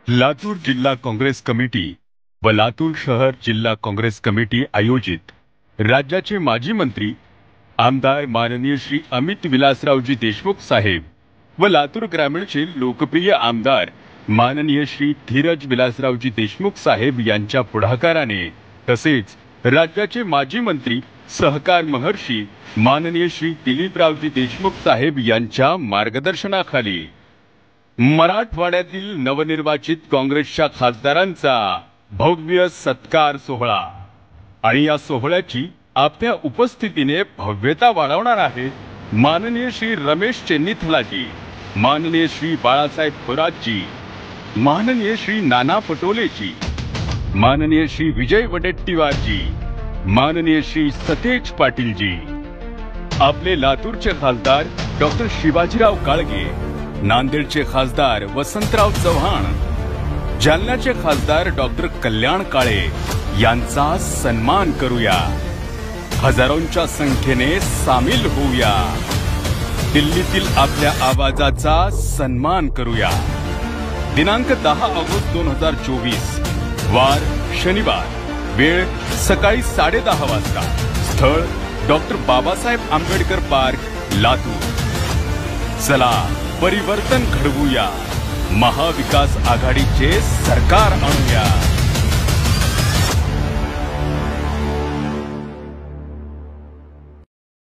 लातूर जिल्हा काँग्रेस कमिटी व लातूर शहर जिल्हा काँग्रेस कमिटी आयोजित राज्याचे माजी मंत्री आमदार माननीय श्री अमित विलासरावजी देशमुख साहेब व लातूर ग्रामीणचे लोकप्रिय आमदार माननीय श्री धीरज विलासरावजी देशमुख साहेब यांच्या पुढाकाराने तसेच राज्याचे माजी मंत्री सहकार महर्षी माननीय श्री दिलीपरावजी देशमुख साहेब यांच्या मार्गदर्शनाखाली मराठवाड्यातील नवनिर्वाचित काँग्रेसच्या खासदारांचा भव्य सत्कार सोहळा आणि या सोहळ्याची आपल्या उपस्थितीने भव्यता वाढवणार आहे माननीय श्री रमेश चेन्नीथलाजी, माननीय श्री बाळासाहेब थोरातजी, माननीय श्री नाना पटोलेजी, माननीय श्री विजय वडेट्टीवारजी, माननीय श्री सतेज पाटीलजी, आपले लातूरचे खासदार डॉक्टर शिवाजीराव काळगे, नांदेडचे खासदार वसंतराव चव्हाण, जालन्याचे खासदार डॉक्टर कल्याण काळे यांचा सन्मान करूया। हजारोंच्या संख्येने सामील होऊया। दिल्लीतील आपल्या आवाजाचा सन्मान करूया। दिनांक 10 ऑगस्ट 2024 वार शनिवार, वेळ सकाळी 10:30 वाजता, स्थळ डॉक्टर बाबासाहेब आंबेडकर पार्क, लातूर। चला परिवर्तन घडवूया, महाविकास आघाडीचे सरकार आणूया।